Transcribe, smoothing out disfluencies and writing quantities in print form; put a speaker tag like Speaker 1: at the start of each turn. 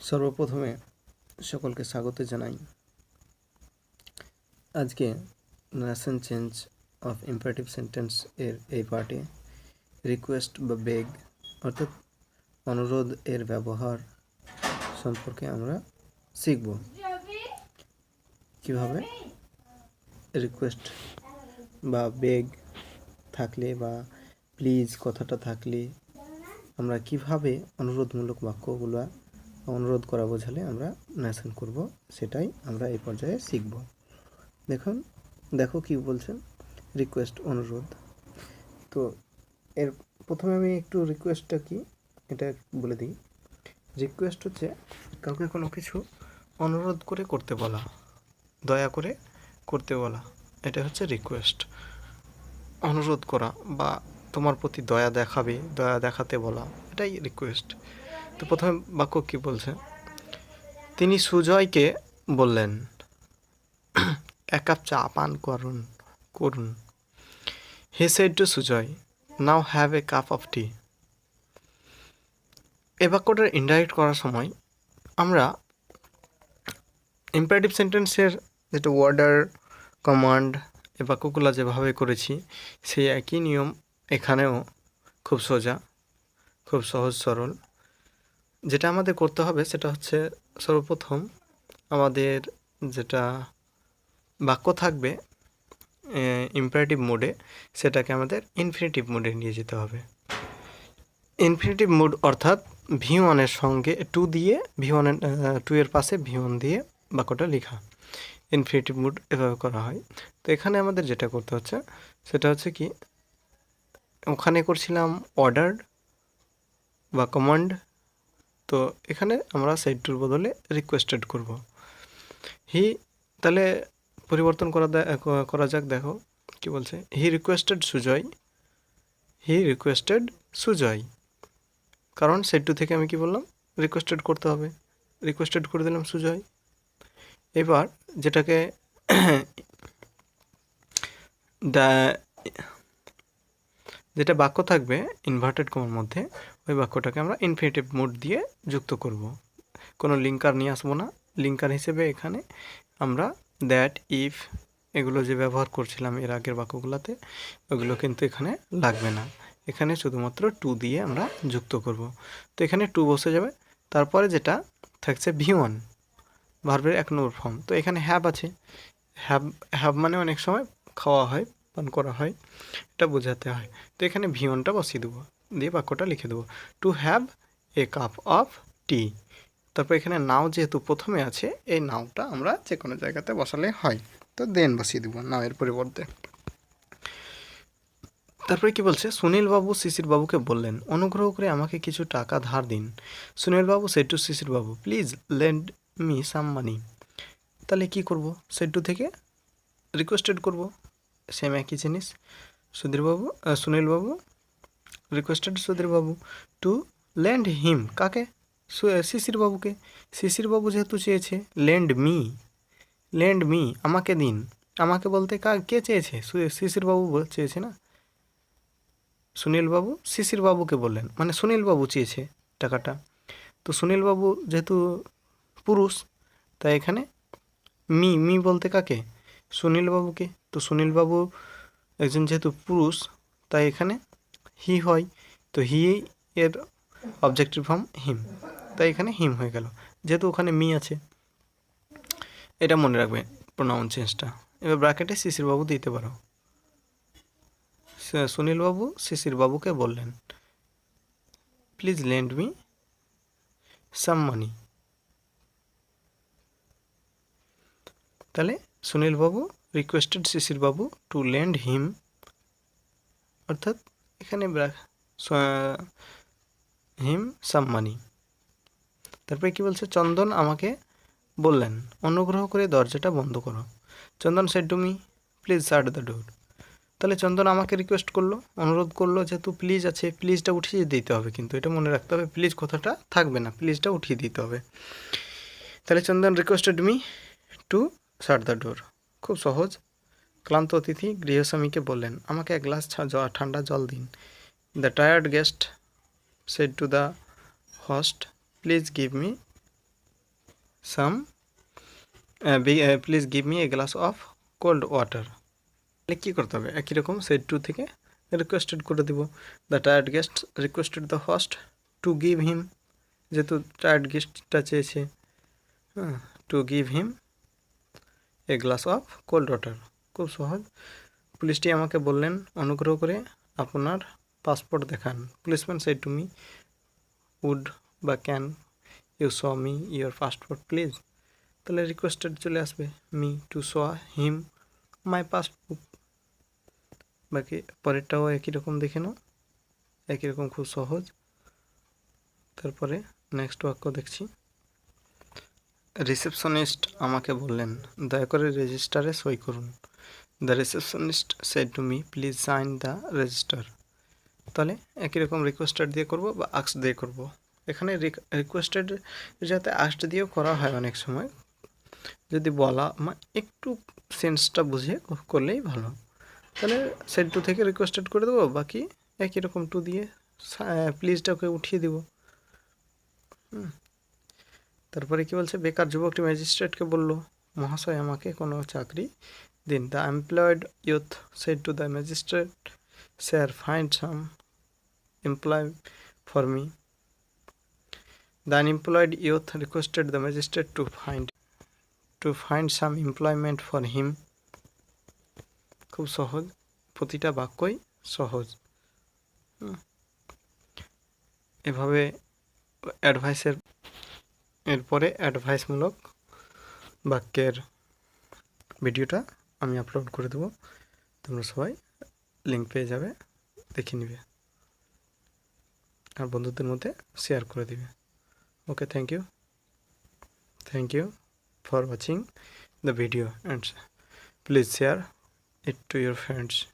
Speaker 1: সর্বপ্রথমে সকলকে স্বাগত জানাই। আজকে narration change of imperative sentence এর এই পার্টে রিকোয়েস্ট বা বেগ অর্থাৎ অনুরোধ এর ব্যবহার সম্পর্কে আমরা শিখব। কিভাবে রিকোয়েস্ট বা বেগ থাকলে বা প্লিজ কথাটা থাকলে আমরা কিভাবে অনুরোধমূলক বাক্যগুলো অনুরোধ করা বোঝালে আমরা নারেশন করব, সেটাই আমরা এই পর্যায়ে শিখব। দেখো কি বলছেন, রিকোয়েস্ট অনুরোধ। তো এর প্রথমে আমি একটু রিকোয়েস্টটা কি এটা বলে দিই। রিকোয়েস্ট হচ্ছে কাউকে কোনো কিছু অনুরোধ করে করতে বলা, দয়া করে করতে বলা, এটা হচ্ছে রিকোয়েস্ট। অনুরোধ করা বা তোমার প্রতি দয়া দেখাবে, দয়া দেখাতে বলা, এটাই রিকোয়েস্ট। তো প্রথমে বাক্য কি বলছে, তিনি সুজয়কে বললেন এক কাপ চা পান করুন। He said to Sujoy, now have a cup of tea. এই বাক্যটা ইনডাইরেক্ট করার সময় আমরা ইম্পারেটিভ সেন্টেন্সের যেটা ওয়ার্ডার কমান্ড এই বাক্যগুলো যেভাবে করেছি সেই একই নিয়ম এখানেও খুব সোজা, খুব সহজ সরল। যেটা আমাদের করতে হবে সেটা হচ্ছে সর্বপ্রথম আমাদের যেটা বাক্য থাকবে ইম্পারেটিভ মোডে সেটাকে আমাদের ইনফিনিটিভ মোডে নিয়ে যেতে হবে। ইনফিনিটিভ মোড অর্থাৎ V1-এর সঙ্গে টু দিয়ে টু এর পাশে V1 দিয়ে বাক্যটা লেখা, ইনফিনিটিভ মোড এভাবে করা হয়। তো এখানে আমাদের যেটা করতে হচ্ছে সেটা হচ্ছে কি, ওখানে করছিলাম অর্ডার বা কমান্ড, তো এখানে আমরা সেড টুর বদলে রিকোয়েস্টেড করব। তাহলে পরিবর্তন করা যাক। দেখো কি বলছে, হি রিকোয়েস্টেড সুজয়, কারণ সেড টু থেকে আমি কি বললাম, রিকোয়েস্টেড করতে হবে, রিকোয়েস্টেড করে দিলাম সুজয়। এবার যেটাকে যেটা বাক্য থাকবে ইনভার্টেড কমার মধ্যে, ওই বাক্যটাকে আমরা ইনফিনিটিভ মোড দিয়ে যুক্ত করব। কোনো লিঙ্কার নিয়ে আসবো না। লিঙ্কার হিসেবে এখানে আমরা দ্যাট, ইফ এগুলো যে ব্যবহার করছিলাম এর আগের বাক্যগুলোতে, ওগুলো কিন্তু এখানে লাগবে না। এখানে শুধুমাত্র টু দিয়ে আমরা যুক্ত করব। তো এখানে টু বসে যাবে। তারপরে যেটা থাকছে V1 ভার্বের 1 নম্বর ফর্ম। তো এখানে হ্যাভ আছে। হ্যাভ মানে অনেক সময় খাওয়া হয়, পান করা হয়, এটা বোঝাতে হয়। তো এখানে V1টা বসিয়ে দেবো, দিয়ে বাক্যটা লিখে দেবো, to have a cup of tea. তারপর এখানে নাও যেহেতু প্রথমে আছে, এই নাওটা আমরা যে কোনো জায়গাতে বসালে হয়, তো দেন বসিয়ে দেবো নাও এর পরিবর্তে। তারপরে কি বলছে, সুনীলবাবু শিশির বাবুকে বললেন, অনুগ্রহ করে আমাকে কিছু টাকা ধার দিন। সুনীলবাবু said to Shishir Babu, please lend me some মানি। তাহলে কি করব, সেড টু থেকে রিকোয়েস্টেড করব, সেম একই জিনিস। সুনীলবাবু রিকোয়েস্টেড সুধীরবাবু টু ল্যান্ড হিম, কাকে, শিশিরবাবুকে। শিশিরবাবু যেহেতু চেয়েছে, ল্যান্ড মি আমাকে দিন। আমাকে বলতে কে চেয়েছে, শিশিরবাবু চেয়েছে না, সুনীলবাবু শিশিরবাবুকে বললেন, মানে সুনীলবাবু চেয়েছে টাকাটা। তো সুনীলবাবু যেহেতু পুরুষ, তাই এখানে মি বলতে কাকে, সুনীলবাবুকে। তো সুনীলবাবু একজন যেহেতু পুরুষ, তাই এখানে হি হয়। তো হি এর অবজেক্টিভ ফর্ম হিম, তাই এখানে হিম হয়ে গেল, যেহেতু ওখানে মি আছে। এটা মনে রাখবে প্রোনাউন চেঞ্জটা। এবার ব্র্যাকেটে শিশিরবাবু দিতে পারো। সুনীলবাবু শিশিরবাবুকে বললেন, প্লিজ লেন্ড মি সাম মানি। তাহলে সুনীলবাবু রিকোয়েস্টেড শিশিরবাবু টু লেন্ড হিম, অর্থাৎ এখানে হিম সাম মানি। তারপরে কি বলছে, চন্দন আমাকে বললেন, অনুগ্রহ করে দরজাটা বন্ধ করো। Chandan said to me, please shut the door. তাহলে চন্দন আমাকে রিকোয়েস্ট করলো, অনুরোধ করলো, যেহেতু প্লিজ আছে, প্লিজটা উঠিয়ে দিতে হবে, কিন্তু এটা মনে রাখতে হবে, প্লিজ কথাটা থাকবে না, প্লিজটা উঠিয়ে দিতে হবে। তাহলে Chandan requested me to shut the door, খুব সহজ। ক্লান্ত অতিথি গৃহস্বামীকে বললেন, আমাকে এক গ্লাস ঠান্ডা জল দিন। The tired guest shed to the host, please give me some please give me a glass of cold water. তাহলে কী করতে হবে, একই রকম সেট টু থেকে রিকোয়েস্টেড করে দিব। The tired guest requested the host to give him, যেহেতু tired গেস্টটা চেয়েছে, হ্যাঁ, to give him a glass of cold water. খুব সহজ। পুলিশটি আমাকে বললেন, অনুগ্রহ করে আপনার পাসপোর্ট দেখান। Policeman said to me, would বা can you show me your passport please. তাহলে রিকোয়েস্টেড চলে আসবে, me to show him my passport. বাকি পরেরটাও একই রকম দেখে নাও, একই রকম, খুব সহজ। তারপরে নেক্সট বাক্য দেখছি, রিসেপশনিস্ট আমাকে বললেন, দয়া করে রেজিস্টারে সই করুন। The receptionist said to me please sign the register. তাহলে একই রকম রিকোয়েস্টেড দিয়ে করব বা আক্স দিয়ে করব। এখানে রিকোয়েস্টেড যাতে আক্স দিয়েও করা হয় অনেক সময়, যদি বলা একটু সেন্সটা বুঝে করলেই ভালো। তাহলে সেট টু থেকে রিকোয়েস্টেড করে দেবো, বাকি একই রকম টু দিয়ে প্লিজটাকে উঠিয়ে দেব। তারপরে কি বলছে, বেকার যুবকটি ম্যাজিস্ট্রেটকে বলল, মহাশয় আমাকে কোনো চাকরি দিন। The employed youth said to the magistrate, sir find some employ for me. The unemployed youth requested the magistrate to find some employment for him. খুব সহজ, প্রতিটা বাক্যই সহজ। এভাবে অ্যাডভাইসের এরপরে অ্যাডভাইসমূলক বাক্যের ভিডিওটা আমি আপলোড করে দেবো, তোমরা সবাই লিঙ্ক পেয়ে যাবে, দেখে নিবে আর বন্ধুদের মধ্যে শেয়ার করে দিবে। Okay, thank you for watching the video and please share it to your friends.